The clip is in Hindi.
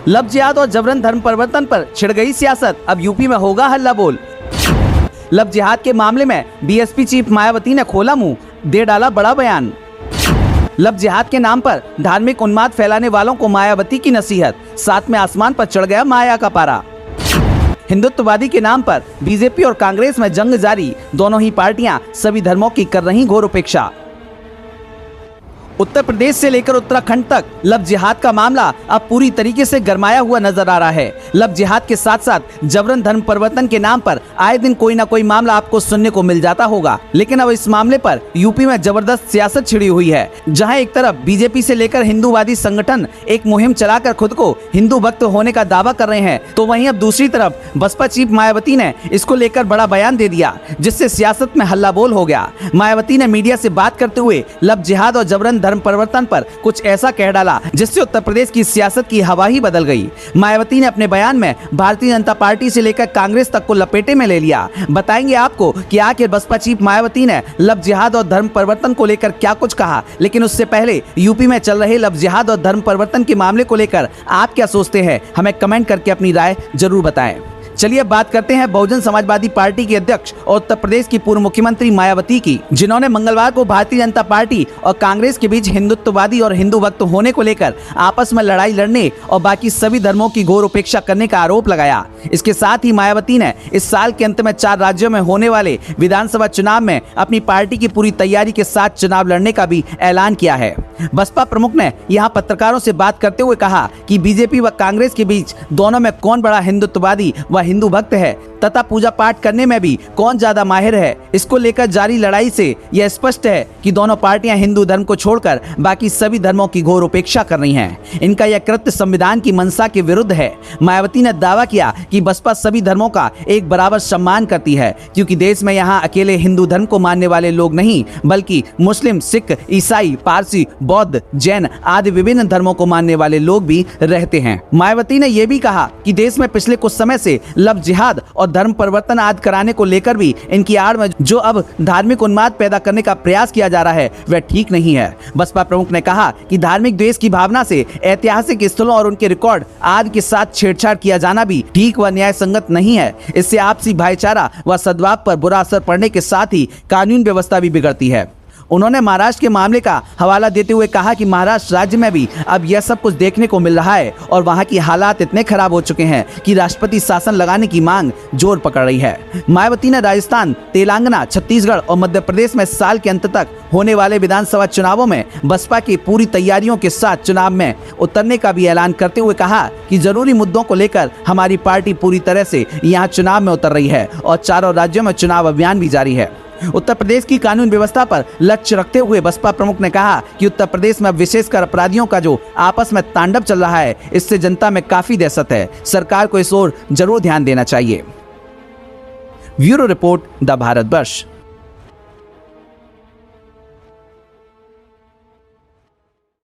लव जिहाद और जबरन धर्म परिवर्तन पर छिड़ गई सियासत, अब यूपी में होगा हल्ला बोल। लव जिहाद के मामले में बीएसपी चीफ मायावती ने खोला मुंह, दे डाला बड़ा बयान। लव जिहाद के नाम पर धार्मिक उन्माद फैलाने वालों को मायावती की नसीहत, साथ में आसमान पर चढ़ गया माया का पारा। हिंदुत्ववादी के नाम पर बीजेपी और कांग्रेस में जंग जारी, दोनों ही पार्टियां सभी धर्मों की कर रही घोर उपेक्षा। उत्तर प्रदेश से लेकर उत्तराखंड तक लव जिहाद का मामला अब पूरी तरीके से गरमाया हुआ नजर आ रहा है। लव जिहाद के साथ साथ जबरन धर्म परिवर्तन के नाम पर आए दिन कोई ना कोई मामला आपको सुनने को मिल जाता होगा, लेकिन अब इस मामले पर यूपी में जबरदस्त सियासत छिड़ी हुई है, जहां एक तरफ बीजेपी से लेकर हिंदूवादी संगठन एक मुहिम चलाकर खुद को हिंदू भक्त होने का दावा कर रहे हैं, तो वहीं अब दूसरी तरफ बसपा चीफ मायावती ने इसको लेकर बड़ा बयान दे दिया, जिससे सियासत में हल्ला बोल हो गया। मायावती ने मीडिया से बात करते हुए लव जिहाद और जबरन धर्म परिवर्तन पर कुछ ऐसा कह डाला जिससे उत्तर प्रदेश की सियासत की हवा ही बदल गई। मायावती ने अपने बयान में भारतीय जनता पार्टी से लेकर कांग्रेस तक को लपेटे में ले लिया। बताएंगे आपको कि आखिर बसपा चीफ मायावती ने लव जिहाद और धर्म परिवर्तन को लेकर क्या कुछ कहा, लेकिन उससे पहले यूपी में चल रहे लव जिहाद और धर्म परिवर्तन के मामले को लेकर आप क्या सोचते हैं, हमें कमेंट करके अपनी राय जरूर बताएं। चलिए बात करते हैं बहुजन समाजवादी पार्टी के अध्यक्ष और उत्तर प्रदेश की पूर्व मुख्यमंत्री मायावती की, जिन्होंने मंगलवार को भारतीय जनता पार्टी और कांग्रेस के बीच हिंदुत्ववादी और हिंदू भक्त होने को लेकर आपस में लड़ाई लड़ने और बाकी सभी धर्मों की घोर उपेक्षा करने का आरोप लगाया। इसके साथ ही मायावती ने इस साल के अंत में 4 राज्यों में होने वाले विधानसभा चुनाव में अपनी पार्टी की पूरी तैयारी के साथ चुनाव लड़ने का भी ऐलान किया है। बसपा प्रमुख ने यहां पत्रकारों से बात करते हुए कहा कि बीजेपी व कांग्रेस के बीच दोनों में कौन बड़ा हिंदुत्ववादी व हिंदू भक्त है तथा पूजा पाठ करने में भी कौन ज्यादा माहिर है। इसको लेकर जारी लड़ाई से यह स्पष्ट है कि दोनों पार्टियां हिंदू धर्म को छोड़कर बाकी सभी धर्मों की घोर उपेक्षा कर रही हैं। इनका यह कृत्य संविधान की मंशा के विरुद्ध है। मायावती ने दावा किया कि बसपा सभी धर्मों का एक बराबर सम्मान करती है, क्योंकि देश में यहाँ अकेले हिंदू धर्म को मानने वाले लोग नहीं, बल्कि मुस्लिम, सिख, ईसाई, पारसी, बौद्ध, जैन आदि विभिन्न धर्मों को मानने वाले लोग भी रहते हैं। मायावती ने यह भी कहा कि देश में पिछले कुछ समय से लव जिहाद और धर्म परिवर्तन आदि कराने को लेकर भी इनकी आड़ में जो अब धार्मिक उन्माद पैदा करने का प्रयास किया जा रहा है वह ठीक नहीं है। बसपा प्रमुख ने कहा कि धार्मिक द्वेष की भावना से ऐतिहासिक स्थलों और उनके रिकॉर्ड आदि के साथ छेड़छाड़ किया जाना भी ठीक व न्याय संगत नहीं है। इससे आपसी भाईचारा व सद्भाव पर बुरा असर पड़ने के साथ ही कानून व्यवस्था भी बिगड़ती है। उन्होंने महाराष्ट्र के मामले का हवाला देते हुए कहा कि महाराष्ट्र राज्य में भी अब यह सब कुछ देखने को मिल रहा है और वहां की हालात इतने खराब हो चुके हैं कि राष्ट्रपति शासन लगाने की मांग जोर पकड़ रही है। मायावती ने राजस्थान, तेलंगाना, छत्तीसगढ़ और मध्य प्रदेश में साल के अंत तक होने वाले विधानसभा चुनावों में बसपा की पूरी तैयारियों के साथ चुनाव में उतरने का भी ऐलान करते हुए कहा कि जरूरी मुद्दों को लेकर हमारी पार्टी पूरी तरह से यहाँ चुनाव में उतर रही है और 4 राज्यों में चुनाव अभियान भी जारी है। उत्तर प्रदेश की कानून व्यवस्था पर लक्ष्य रखते हुए बसपा प्रमुख ने कहा कि उत्तर प्रदेश में अब विशेषकर अपराधियों का जो आपस में तांडव चल रहा है, इससे जनता में काफी दहशत है। सरकार को इस ओर जरूर ध्यान देना चाहिए। Bureau report, the Bharatvarsh.